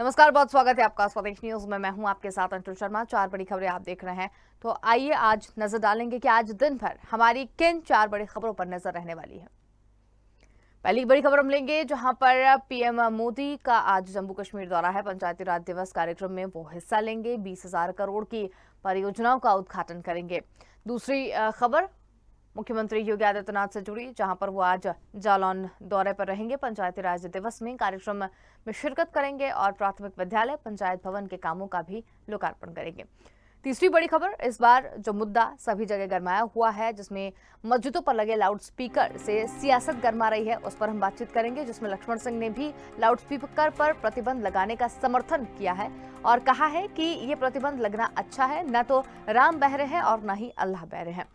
नमस्कार, बहुत स्वागत है आपका स्वदेश न्यूज में। मैं हूं आपके साथ अंशुल शर्मा। 4 बड़ी खबरें आप देख रहे हैं, तो आइए आज नजर डालेंगे कि आज दिन भर हमारी किन 4 बड़ी खबरों पर नजर रहने वाली है। पहली बड़ी खबर हम लेंगे, जहां पर पीएम मोदी का आज जम्मू कश्मीर दौरा है। पंचायती राज दिवस कार्यक्रम में वो हिस्सा लेंगे, 20,000 करोड़ की परियोजनाओं का उद्घाटन करेंगे। दूसरी खबर मुख्यमंत्री योगी आदित्यनाथ से जुड़ी, जहां पर वो आज जालौन दौरे पर रहेंगे। पंचायती राज दिवस में कार्यक्रम में शिरकत करेंगे और प्राथमिक विद्यालय पंचायत भवन के कामों का भी लोकार्पण करेंगे। तीसरी बड़ी खबर, इस बार जो मुद्दा सभी जगह गरमाया हुआ है, जिसमें मस्जिदों पर लगे लाउड स्पीकर से सियासत गरमा रही है, उस पर हम बातचीत करेंगे। जिसमें लक्ष्मण सिंह ने भी लाउड स्पीकर पर प्रतिबंध लगाने का समर्थन किया है और कहा है कि ये प्रतिबंध लगना अच्छा है, न तो राम बह रहे हैं और न ही अल्लाह बह रहे हैं।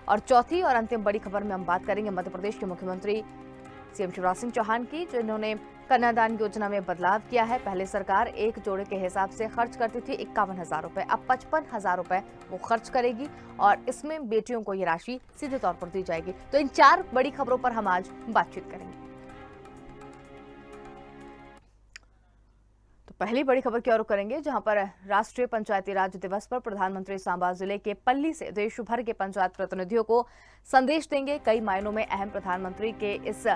और चौथी और अंतिम बड़ी खबर में हम बात करेंगे मध्य प्रदेश के मुख्यमंत्री सीएम शिवराज सिंह चौहान की, जिन्होंने कन्यादान योजना में बदलाव किया है। पहले सरकार एक जोड़े के हिसाब से खर्च करती थी 51,000 रुपए, अब 55,000 रुपए वो खर्च करेगी और इसमें बेटियों को ये राशि सीधे तौर पर दी जाएगी। तो इन 4 बड़ी खबरों पर हम आज बातचीत करेंगे। पहली बड़ी खबर की ओर करेंगे, जहां पर राष्ट्रीय पंचायती राज दिवस पर प्रधानमंत्री सांबा जिले के पल्ली से देश भर के पंचायत प्रतिनिधियों को संदेश देंगे। कई मायनों में अहम प्रधानमंत्री के इस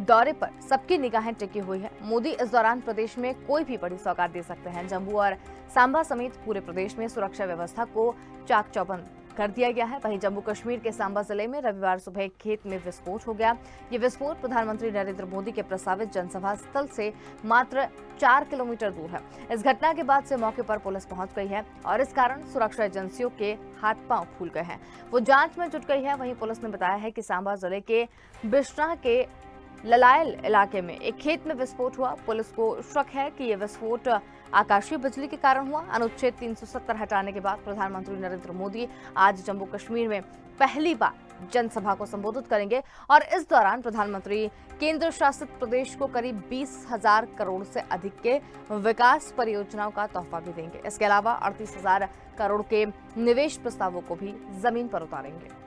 दौरे पर सबकी निगाहें टिकी हुई है। मोदी इस दौरान प्रदेश में कोई भी बड़ी सौगात दे सकते हैं। जम्मू और सांबा समेत पूरे प्रदेश में सुरक्षा व्यवस्था को चाक चौबंद कर दिया गया है। वहीं जम्मू कश्मीर के सांबा जिले में रविवार सुबह एक खेत में विस्फोट हो गया। ये विस्फोट प्रधानमंत्री नरेंद्र मोदी के प्रस्तावित जनसभा स्थल से मात्र 4 किलोमीटर दूर है। इस घटना के बाद से मौके पर पुलिस पहुंच गई है और इस कारण सुरक्षा एजेंसियों के हाथ पांव फूल गए हैं। वो जांच में जुट गई है। वहीं पुलिस ने बताया है कि सांबा जिले के बिश्रा के ललायल इलाके में एक खेत में विस्फोट हुआ। पुलिस को शक है कि यह विस्फोट आकाशीय बिजली के कारण हुआ। अनुच्छेद 370 हटाने के बाद प्रधानमंत्री नरेंद्र मोदी आज जम्मू कश्मीर में पहली बार जनसभा को संबोधित करेंगे और इस दौरान प्रधानमंत्री केंद्र शासित प्रदेश को करीब 20,000 करोड़ से अधिक के विकास परियोजनाओं का तोहफा भी देंगे। इसके अलावा 38,000 करोड़ के निवेश प्रस्तावों को भी जमीन पर उतारेंगे।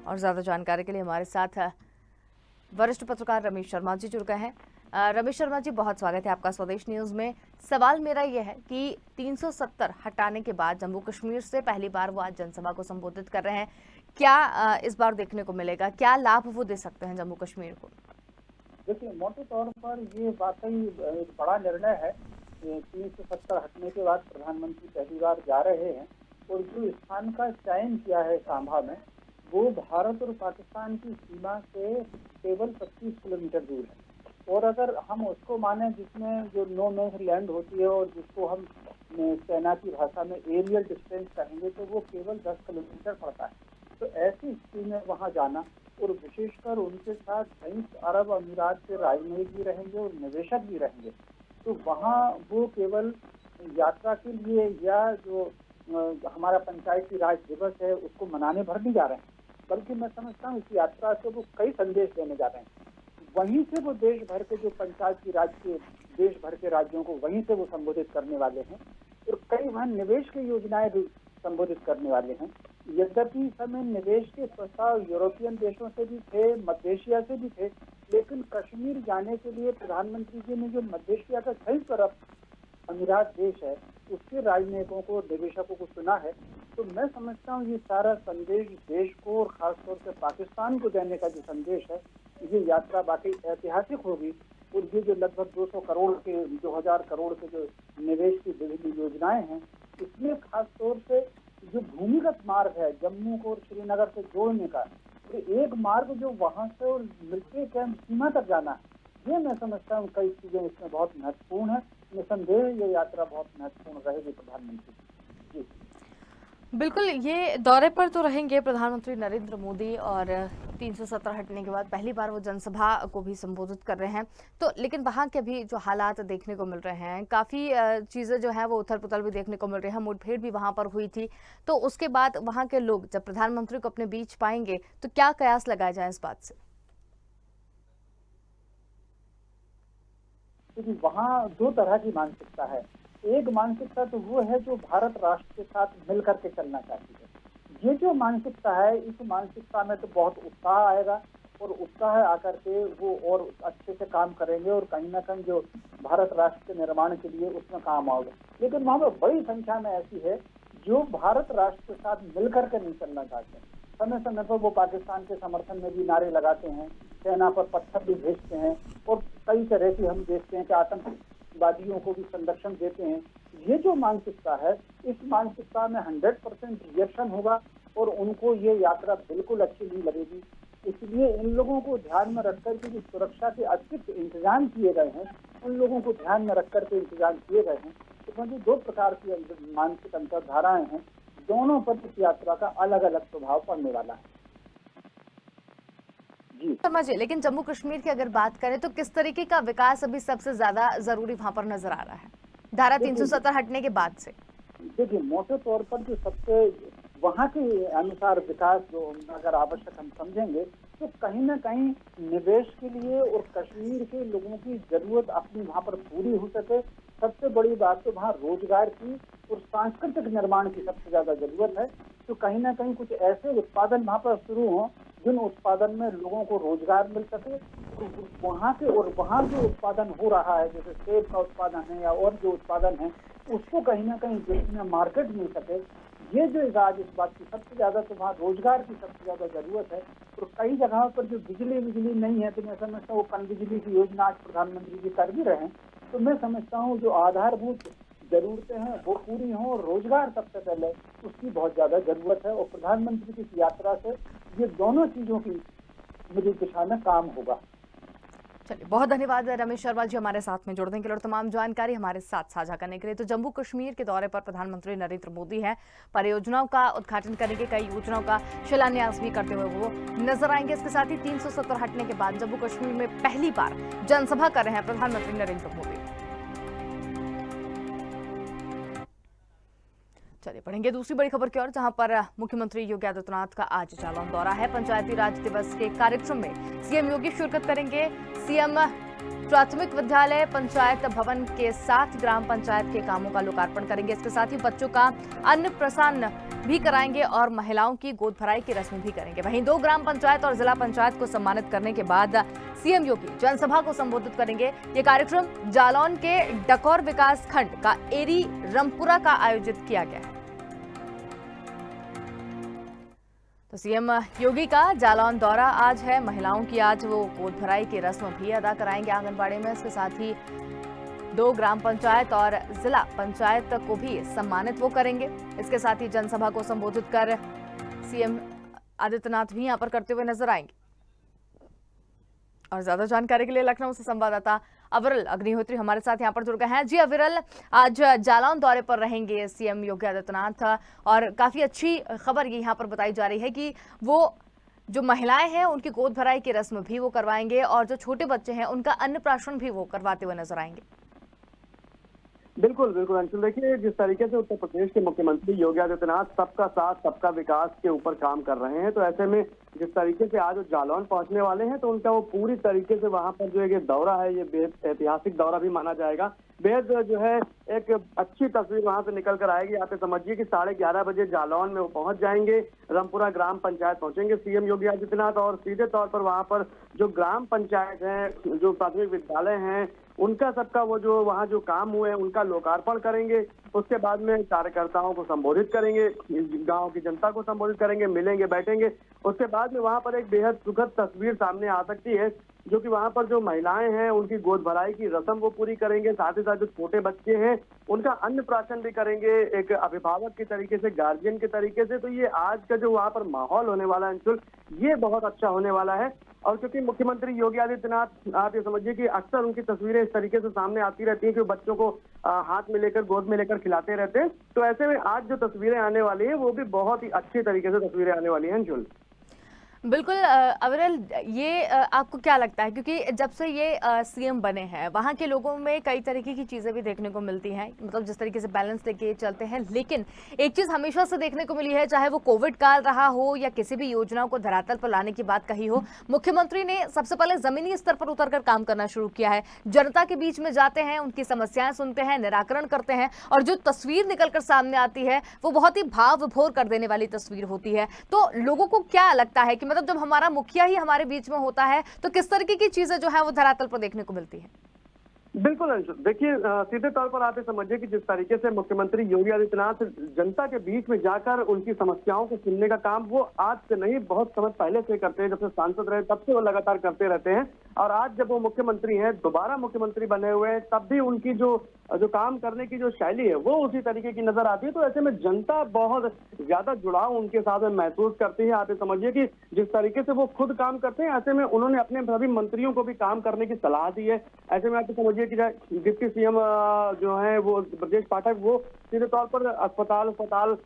और ज्यादा जानकारी के लिए हमारे साथ वरिष्ठ पत्रकार रमेश शर्मा जी जुड़ गए हैं। रमेश शर्मा जी, बहुत स्वागत है आपका स्वदेश न्यूज में। सवाल मेरा यह है कि 370 हटाने के बाद जम्मू कश्मीर से पहली बार वो आज जनसभा को संबोधित कर रहे हैं। क्या इस बार देखने को मिलेगा? क्या लाभ वो दे सकते हैं जम्मू कश्मीर को? देखिए, मोटे तौर पर ये वाकई एक बड़ा निर्णय है। 370 हटने के बाद प्रधानमंत्री पहली बार जा रहे हैं और जो स्थान का चयन किया है सांभा में, वो भारत और पाकिस्तान की सीमा से केवल 25 किलोमीटर दूर है। और अगर हम उसको माने जिसमें जो नो मैंस लैंड होती है और जिसको हम सेना की भाषा में एरियल डिस्टेंस कहेंगे, तो वो केवल 10 किलोमीटर पड़ता है। तो ऐसी स्थिति में वहाँ जाना, और विशेषकर उनके साथ संयुक्त अरब अमीरात के राजनयिक भी रहेंगे और निवेशक भी रहेंगे, तो वहाँ वो केवल यात्रा के लिए या जो हमारा पंचायती राज दिवस है उसको मनाने भर नहीं जा रहे हैं, बल्कि मैं समझता हूँ इस यात्रा से वो कई संदेश देने जा रहे हैं। वहीं से वो देश भर के जो पंचायती राज के देश भर के राज्यों को वहीं से वो संबोधित करने वाले हैं और कई वहाँ निवेश की योजनाएं भी संबोधित करने वाले हैं। यद्यपि समय निवेश के प्रस्ताव यूरोपियन देशों से भी थे, मध्य एशिया से भी थे, लेकिन कश्मीर जाने के लिए प्रधानमंत्री जी ने जो मध्य एशिया का संयुक्त अरब अमीरात देश है उसके राजनयिकों को, निवेशकों को चुना है। तो मैं समझता हूँ ये सारा संदेश देश को और खासतौर से पाकिस्तान को देने का जो संदेश है, ये यात्रा वाकई ऐतिहासिक होगी। और ये जो लगभग 200 करोड़ के 2,000 करोड़ के जो निवेश की विभिन्न योजनाएं हैं, इसमें खासतौर से जो भूमिगत मार्ग है जम्मू को और श्रीनगर से जोड़ने का, तो एक मार्ग जो वहाँ से और मिलिट्री कैंप सीमा तक जाना, ये मैं समझता हूँ कई चीजें इसमें बहुत महत्वपूर्ण है। निसंदेह ये यात्रा बहुत महत्वपूर्ण रहेगी प्रधानमंत्री जी। बिल्कुल, ये दौरे पर तो रहेंगे प्रधानमंत्री नरेंद्र मोदी और 370 हटने के बाद पहली बार वो जनसभा को भी संबोधित कर रहे हैं। तो लेकिन वहाँ के भी जो हालात देखने को मिल रहे हैं, काफ़ी चीज़ें जो है वो उथल पुथल भी देखने को मिल रही है। मुठभेड़ भी वहाँ पर हुई थी। तो उसके बाद वहाँ के लोग जब प्रधानमंत्री को अपने बीच पाएंगे तो क्या कयास लगाया जाए इस बात से? क्योंकि वहाँ दो तरह की मानसिकता है। एक मानसिकता तो वो है जो भारत राष्ट्र के साथ मिलकर के चलना चाहती है। ये जो मानसिकता है, इस मानसिकता में तो बहुत उत्साह आएगा और उत्साह आकर के वो और अच्छे से काम करेंगे और कहीं ना कहीं जो भारत राष्ट्र के निर्माण के लिए उसमें काम आओगे। लेकिन वहाँ पर बड़ी संख्या में ऐसी है जो भारत राष्ट्र के साथ मिलकर के नहीं चलना चाहते हैं। समय समय पर वो पाकिस्तान के समर्थन में भी नारे लगाते हैं, सेना पर पत्थर भी भेजते हैं और कई तरह की हम देखते हैं कि आतंकवादियों को भी संरक्षण देते हैं। ये जो मानसिकता है, इस मानसिकता में 100% रिएक्शन होगा और उनको ये यात्रा बिल्कुल अच्छी नहीं लगेगी। इसलिए इन लोगों को ध्यान में रखकर के जो सुरक्षा के अतिरिक्त इंतजाम किए गए हैं, उन लोगों को ध्यान में रखकर के इंतजाम किए गए हैं। तो जो दो प्रकार की मानसिक अंतर्धाराएं हैं, दोनों पर इस यात्रा का अलग अलग प्रभाव पड़ने वाला है। जी समझिए, लेकिन जम्मू कश्मीर की अगर बात करें तो किस तरीके का विकास अभी सबसे ज्यादा जरूरी वहां पर नजर आ रहा है धारा 370 हटने के बाद से? देखिए, मोटे तौर पर जो सबसे वहाँ के अनुसार विकास जो अगर आवश्यक हम समझेंगे तो कहीं ना कहीं निवेश के लिए और कश्मीर के लोगों की जरूरत अपनी वहाँ पर पूरी हो सके। सबसे बड़ी बात तो वहाँ रोजगार की और सांस्कृतिक निर्माण की सबसे ज्यादा जरूरत है। तो कहीं ना कहीं कुछ ऐसे उत्पादन वहाँ पर शुरू हों जिन उत्पादन में लोगों को रोजगार मिल सके। तो वहाँ के और वहाँ जो उत्पादन हो रहा है, जैसे सेब का उत्पादन है या और जो उत्पादन है, उसको कहीं ना कहीं जिसमें मार्केट मिल सके। ये जो आज इस बात की सबसे ज्यादा तो वहाँ रोजगार की सबसे ज्यादा जरूरत है। और कई जगहों पर जो बिजली नहीं है, तो मैं समझता हूँ पन बिजली की योजना आज प्रधानमंत्री जी कर भी रहे हैं। तो मैं समझता हूँ जो आधारभूत जरूरतें हैं वो पूरी हों और रोजगार सबसे पहले उसकी बहुत ज्यादा जरूरत है। और प्रधानमंत्री की इस यात्रा से ये दोनों चीजों की मुझे दिशा में काम होगा। चलिए, बहुत धन्यवाद रमेश शर्मा जी हमारे साथ में जुड़ने के लिए और तमाम जानकारी हमारे साथ साझा करने के लिए। तो जम्मू कश्मीर के दौरे पर प्रधानमंत्री नरेंद्र मोदी हैं, परियोजनाओं का उद्घाटन करेंगे, कई योजनाओं का शिलान्यास भी करते हुए वो नजर आएंगे। इसके साथ ही 370 हटने के बाद जम्मू कश्मीर में पहली बार जनसभा कर रहे हैं प्रधानमंत्री नरेंद्र मोदी। चलिए बढ़ेंगे दूसरी बड़ी खबर की ओर, जहां पर मुख्यमंत्री योगी आदित्यनाथ का आज जालौन दौरा है। पंचायती राज दिवस के कार्यक्रम में सीएम योगी शिरकत करेंगे। सीएम प्राथमिक विद्यालय पंचायत भवन के साथ ग्राम पंचायत के कामों का लोकार्पण करेंगे। इसके साथ ही बच्चों का अन्नप्राशन भी कराएंगे और महिलाओं की गोद भराई की रस्म भी करेंगे। वहीं 2 ग्राम पंचायत और जिला पंचायत को सम्मानित करने के बाद सीएम योगी जनसभा को संबोधित करेंगे। ये कार्यक्रम जालौन के डकौर विकास खंड का एरी रमपुरा का आयोजित किया गया है। तो सीएम योगी का जालौन दौरा आज है। महिलाओं की आज वो गोद भराई की रस्म भी अदा कराएंगे आंगनबाड़ी में। इसके साथ ही 2 ग्राम पंचायत और जिला पंचायत को भी सम्मानित वो करेंगे। इसके साथ ही जनसभा को संबोधित कर सीएम आदित्यनाथ भी यहां पर करते हुए नजर आएंगे। और ज्यादा जानकारी के लिए लखनऊ से संवाददाता अविरल अग्निहोत्री हमारे साथ यहां पर जुड़ गए हैं। जी अविरल, आज जालौन दौरे पर रहेंगे सीएम योगी आदित्यनाथ और काफी अच्छी खबर ये यहां पर बताई जा रही है कि वो जो महिलाएं हैं उनकी गोद भराई की रस्म भी वो करवाएंगे और जो छोटे बच्चे हैं उनका अन्नप्राशन भी वो करवाते हुए नजर आएंगे। बिल्कुल बिल्कुल अंशुल, देखिए जिस तरीके से उत्तर प्रदेश के मुख्यमंत्री योगी आदित्यनाथ सबका साथ सबका विकास के ऊपर काम कर रहे हैं, तो ऐसे में जिस तरीके से आज जालौन पहुंचने वाले हैं तो उनका वो पूरी तरीके से वहां पर जो है ये दौरा है, ये बेहद ऐतिहासिक दौरा भी माना जाएगा। बेहद जो है एक अच्छी तस्वीर वहां से निकल कर आएगी। आप समझिए कि 11:30 बजे जालौन में वो पहुंच जाएंगे, रमपुरा ग्राम पंचायत पहुंचेंगे सीएम योगी आदित्यनाथ और सीधे तौर पर वहां पर जो ग्राम पंचायत है, जो प्राथमिक विद्यालय हैं, उनका सबका वो जो वहाँ जो काम हुए हैं उनका लोकार्पण करेंगे। उसके बाद में कार्यकर्ताओं को संबोधित करेंगे, गांव की जनता को संबोधित करेंगे, मिलेंगे, बैठेंगे। उसके बाद में वहाँ पर एक बेहद सुखद तस्वीर सामने आ सकती है, जो कि वहाँ पर जो महिलाएं हैं उनकी गोद भराई की रस्म वो पूरी करेंगे। साथ ही साथ जो छोटे बच्चे हैं उनका अन्नप्राशन भी करेंगे, एक अभिभावक के तरीके से, गार्जियन के तरीके से। तो ये आज का जो वहाँ पर माहौल होने वाला है अंशुल, ये बहुत अच्छा होने वाला है। और क्योंकि मुख्यमंत्री योगी आदित्यनाथ, आप ये समझिए कि अक्सर उनकी तस्वीरें इस तरीके से सामने आती रहती हैं कि बच्चों को हाथ में लेकर, गोद में लेकर खिलाते रहते हैं। तो ऐसे में आज जो तस्वीरें आने वाली है वो भी बहुत ही अच्छी तरीके से तस्वीरें आने वाली हैं अंशुल। बिल्कुल अविरल, ये आपको क्या लगता है, क्योंकि जब से ये सीएम बने हैं वहाँ के लोगों में कई तरीके की चीज़ें भी देखने को मिलती हैं, मतलब जिस तरीके से बैलेंस लेके चलते हैं, लेकिन एक चीज़ हमेशा से देखने को मिली है, चाहे वो कोविड काल रहा हो या किसी भी योजनाओं को धरातल पर लाने की बात कही हो, मुख्यमंत्री ने सबसे पहले जमीनी स्तर पर उतरकर काम करना शुरू किया है। जनता के बीच में जाते हैं, उनकी समस्याएं सुनते हैं, निराकरण करते हैं और जो तस्वीर निकलकर सामने आती है वो बहुत ही भाव विभोर कर देने वाली तस्वीर होती है। तो लोगों को क्या लगता है कि मतलब जब हमारा मुखिया ही हमारे बीच में होता है तो किस तरीके की चीजें जो है वो धरातल पर देखने को मिलती है? बिल्कुल अंशु, देखिए सीधे तौर पर आप ये समझिए कि जिस तरीके से मुख्यमंत्री योगी आदित्यनाथ जनता के बीच में जाकर उनकी समस्याओं को सुनने का काम वो आज से नहीं बहुत समय पहले से करते हैं। जब से सांसद रहे तब से वो लगातार करते रहते हैं, और आज जब वो मुख्यमंत्री हैं, दोबारा मुख्यमंत्री बने हुए हैं, तब भी उनकी जो जो काम करने की जो शैली है वो उसी तरीके की नजर आती है। तो ऐसे में जनता बहुत ज्यादा जुड़ाव उनके साथ में महसूस करती है। आप ये समझिए कि जिस तरीके से वो खुद काम करते हैं, ऐसे में उन्होंने अपने सभी मंत्रियों को भी काम करने की सलाह दी है। ऐसे में आप ये समझिए कि डिप्टी सीएम जो है वो ब्रजेश पाठक, वो सीधे तौर पर अस्पताल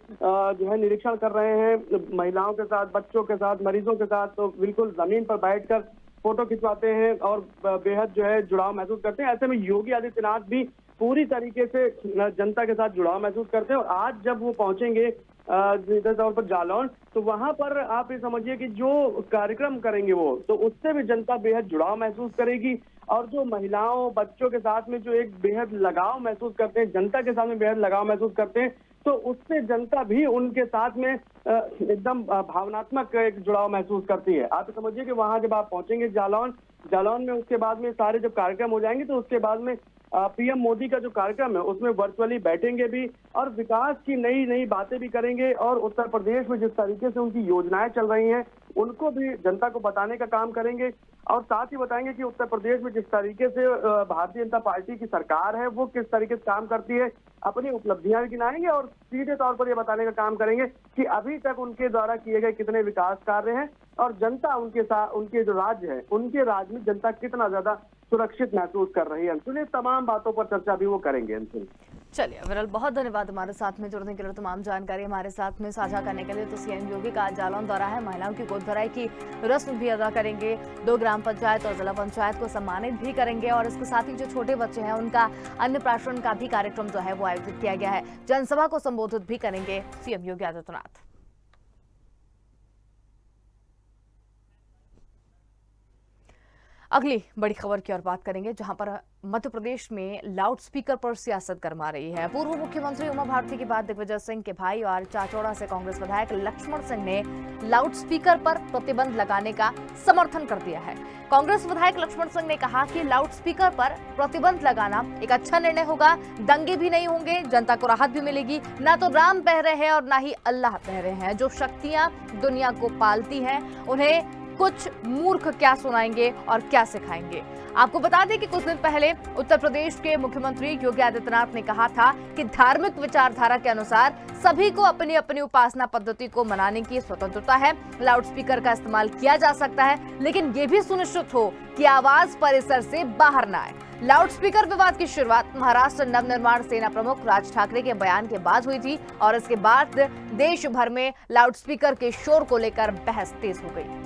जो है निरीक्षण कर रहे हैं, महिलाओं के साथ, बच्चों के साथ, मरीजों के साथ, तो बिल्कुल जमीन पर बैठकर फोटो खिंचवाते हैं और बेहद जो है जुड़ाव महसूस करते हैं। ऐसे में योगी आदित्यनाथ भी पूरी तरीके से जनता के साथ जुड़ाव महसूस करते हैं। और आज जब वो पहुंचेंगे सीधे तौर पर जालौन, तो वहां पर आप ये समझिए कि जो कार्यक्रम करेंगे वो, तो उससे भी जनता बेहद जुड़ाव महसूस करेगी। और जो महिलाओं, बच्चों के साथ में जो एक बेहद लगाव महसूस करते हैं, जनता के साथ में बेहद लगाव महसूस करते हैं, तो उससे जनता भी उनके साथ में एकदम भावनात्मक एक जुड़ाव महसूस करती है। आप समझिए कि वहां जब आप पहुंचेंगे जालौन में, उसके बाद में सारे जब कार्यक्रम हो जाएंगे, तो उसके बाद में पीएम मोदी का जो कार्यक्रम है उसमें वर्चुअली बैठेंगे भी और विकास की नई नई बातें भी करेंगे। और उत्तर प्रदेश में जिस तरीके से उनकी योजनाएं चल रही हैं उनको भी जनता को बताने का काम करेंगे। और साथ ही बताएंगे कि उत्तर प्रदेश में जिस तरीके से भारतीय जनता पार्टी की सरकार है वो किस तरीके से काम करती है, अपनी उपलब्धियां भी गिनाएंगे और सीधे तौर पर ये बताने का काम करेंगे कि अभी तक उनके द्वारा किए गए कितने विकास कार्य हैं और जनता उनके साथ, उनके जो राज्य है, उनके राज्य में जनता कितना ज्यादा सुरक्षित महसूस कर रही है। अंशुल, तमाम बातों पर चर्चा भी वो करेंगे। अंशुल, चलिए विरल, बहुत धन्यवाद हमारे साथ में जुड़ने के लिए, तमाम जानकारी हमारे साथ में साझा करने के लिए। तो सीएम योगी का आज जालौन दौरा है, महिलाओं की गोद भराई की रस्म भी अदा करेंगे, 2 ग्राम पंचायत और जिला पंचायत को सम्मानित भी करेंगे और इसके साथ ही जो छोटे बच्चे हैं उनका अन्नप्राशन का भी कार्यक्रम जो है वो आयोजित किया गया है। जनसभा को संबोधित भी करेंगे सीएम योगी आदित्यनाथ। अगली बड़ी खबर की ओर बात करेंगे, जहां पर मध्य प्रदेश में लाउडस्पीकर पर सियासत गरमा रही है। पूर्व मुख्यमंत्री उमा भारती के बाद दिग्विजय सिंह के भाई और चाचौड़ा से कांग्रेस विधायक लक्ष्मण सिंह ने लाउडस्पीकर पर प्रतिबंध लगाने का समर्थन कर दिया है। कांग्रेस विधायक लक्ष्मण सिंह ने कहा कि लाउडस्पीकर पर प्रतिबंध लगाना एक अच्छा निर्णय होगा, दंगे भी नहीं होंगे, जनता को राहत भी मिलेगी। ना तो राम बह रहे हैं और ना ही अल्लाह बह रहे हैं। जो शक्तियां दुनिया को पालती हैं उन्हें कुछ मूर्ख क्या सुनाएंगे और क्या सिखाएंगे। आपको बता दें कि कुछ दिन पहले उत्तर प्रदेश के मुख्यमंत्री योगी आदित्यनाथ ने कहा था कि धार्मिक विचारधारा के अनुसार सभी को अपनी अपनी उपासना पद्धति को मनाने की स्वतंत्रता है। लाउडस्पीकर का इस्तेमाल किया जा सकता है, लेकिन यह भी सुनिश्चित हो कि आवाज परिसर से बाहर न आए। लाउडस्पीकर विवाद की शुरुआत महाराष्ट्र नवनिर्माण सेना प्रमुख राज ठाकरे के बयान के बाद हुई थी और इसके बाद देश भर में लाउडस्पीकर के शोर को लेकर बहस तेज हो गई।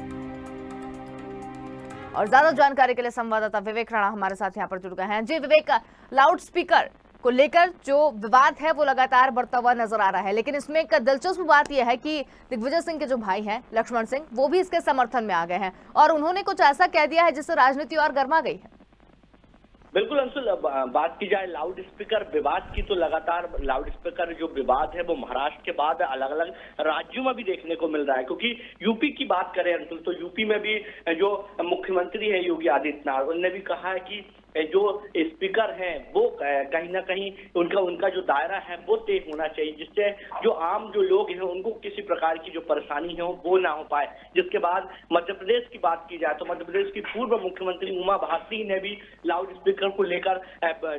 और ज्यादा जानकारी के लिए संवाददाता विवेक राणा हमारे साथ यहां पर जुड़ गए हैं। जी विवेक, लाउडस्पीकर को लेकर जो विवाद है वो लगातार बढ़ता हुआ नजर आ रहा है, लेकिन इसमें एक दिलचस्प बात यह है कि दिग्विजय सिंह के जो भाई हैं लक्ष्मण सिंह, वो भी इसके समर्थन में आ गए हैं और उन्होंने कुछ ऐसा कह दिया है जिससे राजनीति और गर्मा गई है। बिल्कुल अंशुल, बात की जाए लाउड स्पीकर विवाद की तो लगातार लाउड स्पीकर जो विवाद है वो महाराष्ट्र के बाद अलग अलग राज्यों में भी देखने को मिल रहा है। क्योंकि यूपी की बात करें अंशुल, तो यूपी में भी जो मुख्यमंत्री है योगी आदित्यनाथ, उन्होंने भी कहा है कि जो स्पीकर हैं वो कहीं ना कहीं उनका जो दायरा है वो तय होना चाहिए, जिससे जो आम जो लोग हैं उनको किसी प्रकार की जो परेशानी है वो ना हो पाए। जिसके बाद मध्य प्रदेश की बात की जाए तो मध्य प्रदेश की पूर्व मुख्यमंत्री उमा भारती ने भी लाउड स्पीकर को लेकर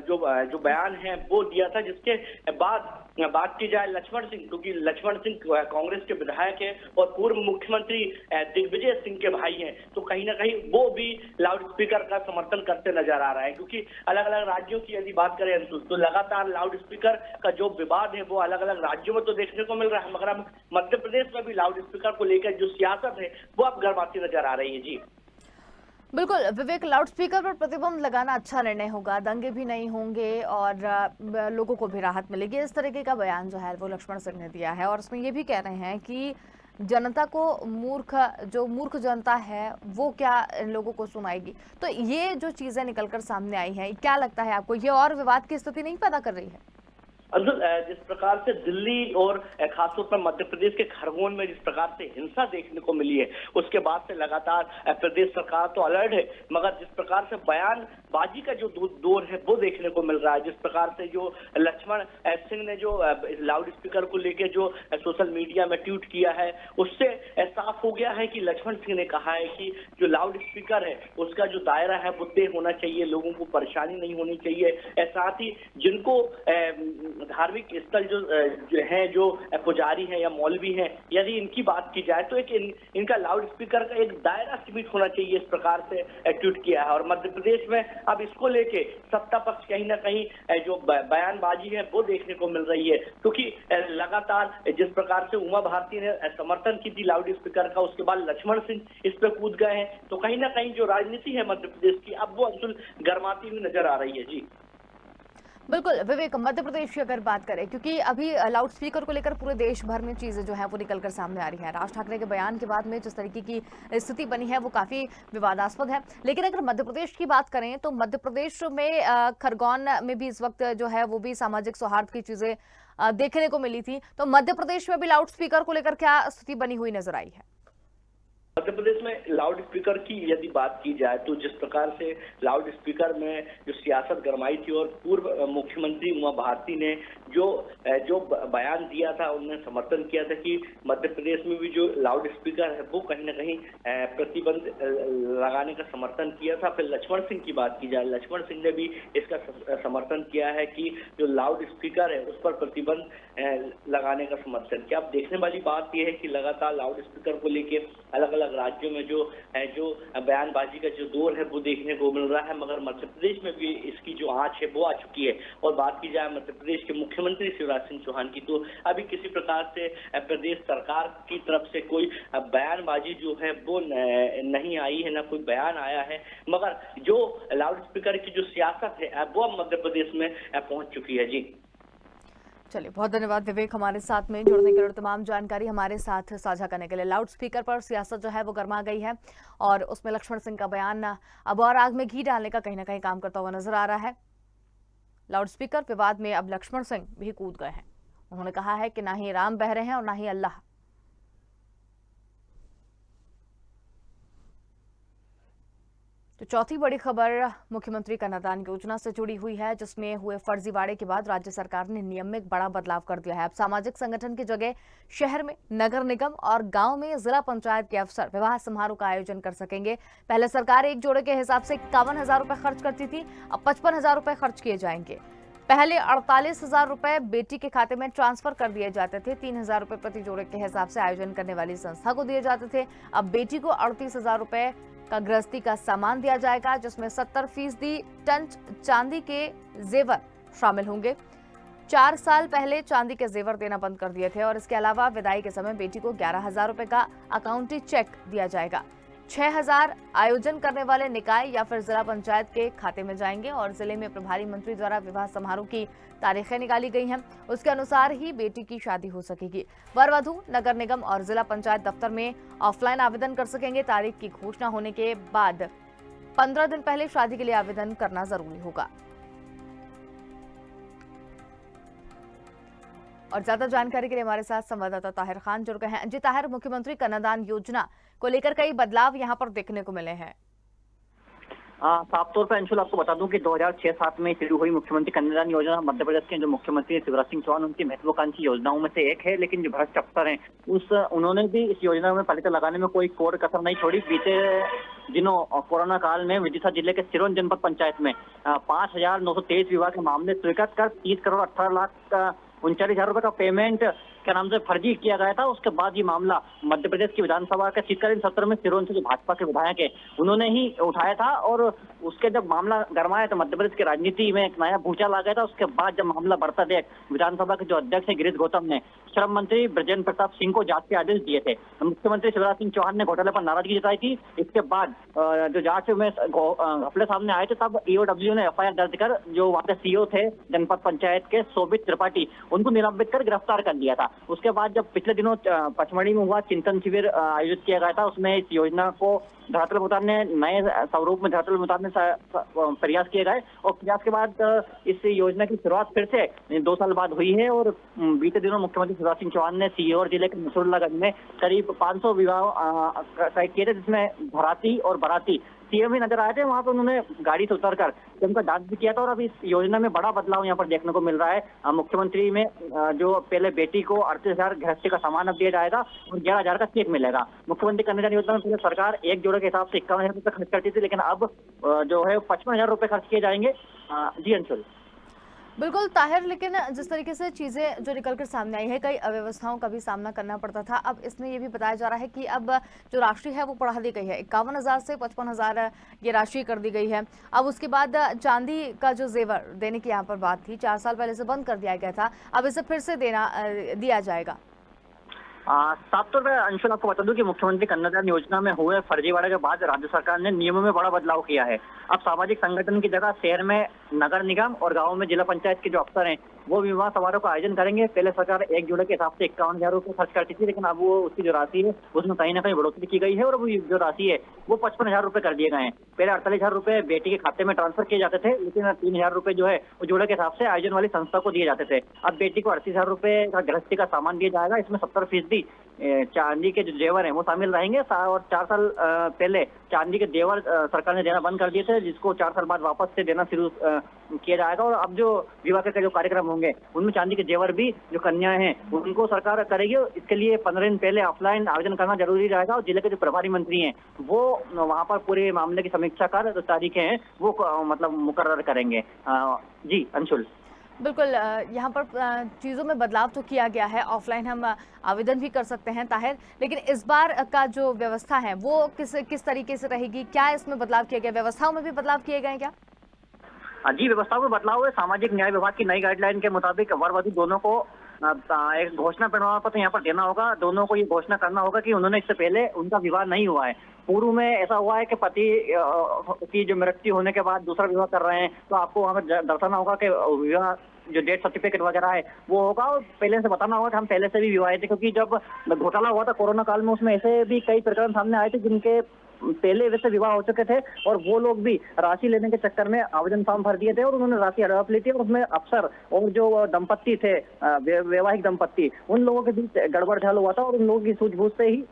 जो बयान है वो दिया था। जिसके बाद बात की जाए लक्ष्मण सिंह, क्योंकि लक्ष्मण सिंह कांग्रेस के विधायक है और पूर्व मुख्यमंत्री दिग्विजय सिंह के भाई हैं, तो कहीं ना कहीं वो भी लाउड स्पीकर का समर्थन करते नजर आ रहा है। क्योंकि अलग अलग राज्यों की यदि बात करें तो लगातार लाउड स्पीकर का जो विवाद है वो अलग अलग राज्यों में तो देखने को मिल रहा है, मगर अब मध्य प्रदेश में भी लाउड स्पीकर को लेकर जो सियासत है वो अब गर्माती नजर आ रही है। जी बिल्कुल विवेक, लाउडस्पीकर पर प्रतिबंध लगाना अच्छा निर्णय होगा, दंगे भी नहीं होंगे और लोगों को भी राहत मिलेगी, इस तरीके का बयान जो है वो लक्ष्मण सिंह ने दिया है। और उसमें ये भी कह रहे हैं कि जनता को मूर्ख जनता है वो क्या लोगों को सुनाएगी। तो ये जो चीजें निकलकर सामने आई है, क्या लगता है आपको, ये और विवाद की स्थिति नहीं पैदा कर रही है? अंजुल, जिस प्रकार से दिल्ली और खासतौर पर मध्य प्रदेश के खरगोन में जिस प्रकार से हिंसा देखने को मिली है, उसके बाद से लगातार प्रदेश सरकार तो अलर्ट है, मगर जिस प्रकार से बयानबाजी का जो दौर है वो देखने को मिल रहा है। जिस प्रकार से जो लक्ष्मण सिंह ने जो लाउड स्पीकर को लेकर जो सोशल मीडिया में ट्वीट किया है, उससे साफ हो गया है कि लक्ष्मण सिंह ने कहा है कि जो लाउड स्पीकर है उसका जो दायरा है वो तय होना चाहिए, लोगों को परेशानी नहीं होनी चाहिए। साथ ही जिनको धार्मिक स्थल जो है, जो पुजारी हैं या मौलवी हैं, यदि इनकी बात की जाए तो इनका लाउड स्पीकर का एक दायरा सीमित होना चाहिए, इस प्रकार से ट्वीट किया है। और मध्य प्रदेश में अब इसको लेके सत्ता पक्ष कहीं ना कहीं जो बयानबाजी है वो देखने को मिल रही है, क्योंकि लगातार जिस प्रकार से उमा भारती ने समर्थन की थी लाउड स्पीकर का, उसके बाद लक्ष्मण सिंह इस पे कूद गए हैं, तो कहीं ना कहीं जो राजनीति है मध्य प्रदेश की अब वो अंशुल गर्माती हुई नजर आ रही है। जी बिल्कुल विवेक, मध्य प्रदेश की अगर बात करें, क्योंकि अभी लाउड स्पीकर को लेकर पूरे देश भर में चीजें जो है वो निकलकर सामने आ रही है। राज ठाकरे के बयान के बाद में जिस तरीके की स्थिति बनी है वो काफी विवादास्पद है। लेकिन अगर मध्य प्रदेश की बात करें तो मध्य प्रदेश में खरगोन में भी इस वक्त जो है वो भी सामाजिक सौहार्द की चीजें देखने को मिली थी। तो मध्य प्रदेश में भी लाउड स्पीकर को लेकर क्या स्थिति बनी हुई नजर आई है? मध्य प्रदेश में लाउड स्पीकर की यदि बात की जाए तो जिस प्रकार से लाउड स्पीकर में जो सियासत गरमाई थी और पूर्व मुख्यमंत्री उमा भारती ने जो बयान दिया था, उन्होंने समर्थन किया था कि मध्य प्रदेश में भी जो लाउड स्पीकर है वो कहीं ना कहीं प्रतिबंध लगाने का समर्थन किया था। फिर लक्ष्मण सिंह की बात की जाए, लक्ष्मण सिंह ने भी इसका समर्थन किया है कि जो लाउड स्पीकर है उस पर प्रतिबंध लगाने का समर्थन किया। अब देखने वाली बात यह है कि लगातार लाउड स्पीकर को लेकर अलग अलग राज्यों में जो बयानबाजी का जो दौर है वो देखने को मिल रहा है, मगर मध्य प्रदेश में भी इसकी जो आंच है वो आ चुकी है। और बात की जाए मध्य प्रदेश के मुख्यमंत्री शिवराज सिंह चौहान की, तो अभी किसी प्रकार से प्रदेश सरकार की तरफ से कोई बयानबाजी जो है वो नहीं आई है, ना कोई बयान आया है, मगर जो लाउड स्पीकर की जो सियासत है वो अब मध्य प्रदेश में पहुंच चुकी है। जी चलिए, बहुत धन्यवाद विवेक, हमारे साथ में जुड़ने के लिए और तमाम जानकारी हमारे साथ साझा करने के लिए। लाउड स्पीकर पर सियासत जो है वो गर्मा गई है और उसमें लक्ष्मण सिंह का बयान अब और आग में घी डालने का कहीं ना कहीं काम करता हुआ नजर आ रहा है। लाउड स्पीकर विवाद में अब लक्ष्मण सिंह भी कूद गए हैं। उन्होंने कहा है कि ना ही राम बह रहे हैं और ना ही अल्लाह। तो चौथी बड़ी खबर मुख्यमंत्री कन्यादान योजना से जुड़ी हुई है, जिसमें हुए फर्जीवाड़े के बाद राज्य सरकार ने नियम में बड़ा बदलाव कर दिया है। अब सामाजिक संगठन की जगह शहर में नगर निगम और गांव में जिला पंचायत के अफसर विवाह समारोह का आयोजन कर सकेंगे। पहले सरकार एक जोड़े के हिसाब से 51,000 रुपए खर्च करती थी, अब 55,000 रुपए खर्च किए जाएंगे। पहले 48,000 रुपए बेटी के खाते में ट्रांसफर कर दिए जाते थे। 3,000 रुपए प्रति जोड़े के हिसाब से आयोजन करने वाली संस्था को दिए जाते थे। अब बेटी को 38,000 रुपए का गृहस्थी का सामान दिया जाएगा, जिसमें 70% टन चांदी के जेवर शामिल होंगे। 4 साल पहले चांदी के जेवर देना बंद कर दिए थे और इसके अलावा विदाई के समय बेटी को 11,000 रुपए का अकाउंटी चेक दिया जाएगा। 6,000 आयोजन करने वाले निकाय या फिर जिला पंचायत के खाते में जाएंगे और जिले में प्रभारी मंत्री द्वारा विवाह समारोह की तारीखें निकाली गई हैं, उसके अनुसार ही बेटी की शादी हो सकेगी। वर वधू नगर निगम और जिला पंचायत दफ्तर में ऑफलाइन आवेदन कर सकेंगे। तारीख की घोषणा होने के बाद 15 दिन पहले शादी के लिए आवेदन करना जरूरी होगा। और ज्यादा जानकारी के लिए हमारे साथ संवाददाता ताहिर खान जुड़ गए हैं। जी ताहिर, मुख्यमंत्री कन्यादान योजना को लेकर कई बदलाव यहां पर देखने को मिले हैं। साफ तौर पर अंशुल आपको बता दूं कि 2006-7 में शुरू हुई मुख्यमंत्री कन्यादान योजना मध्य प्रदेश के जो मुख्यमंत्री शिवराज सिंह चौहान उनकी महत्वाकांक्षी योजनाओं में से एक है। लेकिन जो भ्रष्ट अफसर हैं उन्होंने भी इस योजना में पलीता लगाने में कोई कोर कसर नहीं छोड़ी। बीते दिनों कोरोना काल में विदिशा जिले के सिरोंज जनपद पंचायत में 5,923 विवाह के मामले स्वीकृत कर 30,18,39,000 रुपए का पेमेंट के नाम से फर्जी किया गया था। उसके बाद ये मामला मध्य प्रदेश की विधानसभा के शीतकालीन सत्र में सिरोंज से जो भाजपा के विधायक है उन्होंने ही उठाया था और उसके जब मामला गरमाया तो मध्य प्रदेश की राजनीति में एक नया भूचाल आ गया था। उसके बाद जब मामला बढ़ता देख विधानसभा के जो अध्यक्ष है गिरीश गौतम ने श्रम मंत्री बृजेंद्र प्रताप सिंह को जांच के आदेश दिए थे। मुख्यमंत्री शिवराज सिंह चौहान ने घोटाले पर नाराजगी जताई थी। इसके बाद जो जांच में घपले सामने आए थे तब ईओडब्ल्यू ने FIR दर्ज कर जो वहाँ के CEO थे जनपद पंचायत के शोभित त्रिपाठी उनको निलंबित कर गिरफ्तार कर लिया था। उसके बाद जब पिछले दिनों पचमढ़ी में हुआ चिंतन शिविर आयोजित किया गया था, उसमें इस योजना को धरातल पर उतारने, नए स्वरूप में धरातल पर उतारने प्रयास किए गए और प्रयास के बाद इस योजना की शुरुआत फिर से 2 साल बाद हुई है। और बीते दिनों मुख्यमंत्री शिवराज सिंह चौहान ने सीहोर जिले के नसरुल्लागंज में करीब 500 विवाह तय किए थे, जिसमें घराती और बाराती सीएम भी नजर आए थे। वहां पर उन्होंने गाड़ी से उतरकर उनका डांस भी किया था। और अब इस योजना में बड़ा बदलाव यहाँ पर देखने को मिल रहा है। मुख्यमंत्री में जो पहले बेटी को 38,000 गृहस्थी का सामान अब दिया जाएगा और 11,000 का चेक मिलेगा। मुख्यमंत्री कन्यादान योजना में पहले सरकार एक जोड़े के हिसाब से 51,000 रुपये खर्च करती थी, लेकिन अब जो है 55,000 रुपये खर्च किए जाएंगे। जी अंशुल। बिल्कुल ताहिर, लेकिन जिस तरीके से चीज़ें जो निकल कर सामने आई है, कई अव्यवस्थाओं का भी सामना करना पड़ता था। अब इसमें ये भी बताया जा रहा है कि अब जो राशि है वो बढ़ा दी गई है, 51,000 से 55,000 ये राशि कर दी गई है। अब उसके बाद चांदी का जो जेवर देने की यहाँ पर बात थी, 4 साल पहले से बंद कर दिया गया था, अब इसे फिर से दिया जाएगा। साफ तौर पर अंशुल आपको बता दूं कि मुख्यमंत्री कन्यादान योजना में हुए फर्जीवाड़े के बाद राज्य सरकार ने नियमों में बड़ा बदलाव किया है। अब सामाजिक संगठन की जगह शहर में नगर निगम और गांव में जिला पंचायत के जो अफसर हैं वो विवाह समारोह का आयोजन करेंगे। पहले सरकार एक जोड़े के हिसाब से 51,000 रुपये खर्च करती थी, लेकिन अब वो उसकी जो राशि है उसमें कहीं ना कहीं बढ़ोतरी की गई है और वो जो राशि है वो 55,000 रुपये कर दिए गए हैं। पहले 48,000 रुपये बेटी के खाते में ट्रांसफर किए जाते थे, लेकिन 3,000 रुपये जो है वो जोड़े के हिसाब से आयोजन वाली संस्था को दिए जाते थे। अब बेटी को 38,000 रुपये का गृहस्थी का सामान दिया जाएगा। इसमें 70% चांदी के जो जेवर हैं वो शामिल रहेंगे। और 4 साल पहले चांदी के जेवर सरकार ने देना बंद कर दिए थे, जिसको 4 साल बाद वापस से देना शुरू किया जाएगा। और अब जो विवाह के जो कार्यक्रम होंगे उनमें चांदी के जेवर भी जो कन्या हैं उनको सरकार करेगी। इसके लिए 15 दिन पहले ऑफलाइन आवेदन करना जरूरी रहेगा और जिले के जो प्रभारी मंत्री हैं वो वहां पर पूरे मामले की समीक्षा कर जो तारीखें हैं वो मतलब मुकर्रर करेंगे। जी अंशुल। बिल्कुल, यहाँ पर चीज़ों में बदलाव तो किया गया है, ऑफलाइन हम आवेदन भी कर सकते हैं ताहिर, लेकिन इस बार का जो व्यवस्था है वो किस तरीके से रहेगी? क्या इसमें बदलाव किया गया? व्यवस्थाओं में भी बदलाव किए गए क्या? जी, व्यवस्थाओं में बदलाव है। सामाजिक न्याय विभाग की नई गाइडलाइन के मुताबिक वर वधू दोनों को एक घोषणा प्रमाण पत्र यहाँ पर देना होगा। दोनों को ये घोषणा करना होगा कि उन्होंने इससे पहले उनका विवाह नहीं हुआ है। पूर्व में ऐसा हुआ है कि पति की जो मृत्यु होने के बाद दूसरा विवाह कर रहे हैं, तो आपको वहाँ पर दर्शाना होगा कि विवाह जो डेथ सर्टिफिकेट वगैरह है वो होगा और पहले से बताना होगा कि हम पहले से भी विवाहित थे। क्योंकि जब घोटाला हुआ था कोरोना काल में, उसमें ऐसे भी कई प्रकरण सामने आए थे जिनके पहले वैसे विवाह हो चुके थे और वो लोग भी राशि लेने के चक्कर में आवेदन फॉर्म भर दिए थे और उन्होंने राशि हड़प ली थी और उसमें अफसर और जो दंपत्ति थे, वैवाहिक दंपत्ति, उन लोगों के बीच गड़बड़ झाल हुआ था और उन लोगों की सूझबूझ से ही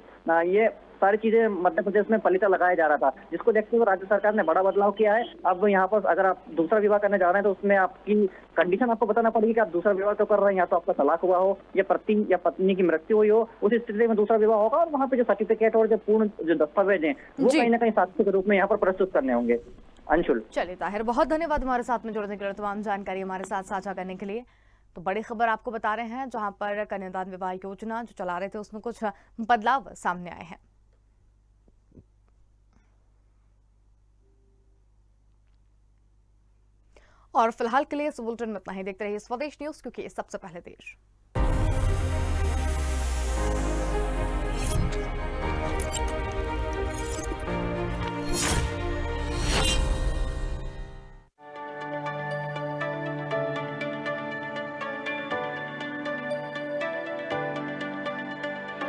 ये सारी चीजें मध्य प्रदेश में पलीता लगाया जा रहा था, जिसको देखते हुए राज्य सरकार ने बड़ा बदलाव किया है। अब यहाँ पर अगर आप दूसरा विवाह करने जा रहे हैं तो उसमें आपकी कंडीशन आपको बताना पड़ेगी कि आप दूसरा विवाह क्यों कर रहे हैं। या तो आपका तलाक हुआ हो या पति या पत्नी की मृत्यु हुई हो, उस स्थिति में दूसरा विवाह होगा और वहाँ पे जो सर्टिफिकेट और जो पूर्ण जो दस्तावेज हैं वो कहीं ना कहीं साक्ष्य के रूप में यहाँ पर प्रस्तुत करने होंगे। अंशुल। चलिए ताहिर, बहुत धन्यवाद हमारे साथ में जुड़ने के लिए, तमाम जानकारी हमारे साथ साझा करने के लिए। तो बड़ी खबर आपको बता रहे हैं, जहां पर कन्यादान विवाह योजना जो चला रहे थे उसमें कुछ बदलाव सामने आए हैं। और फिलहाल के लिए इस बुलेटिन में इतना ही। देखते रहिए स्वदेश न्यूज, क्योंकि सबसे पहले देश।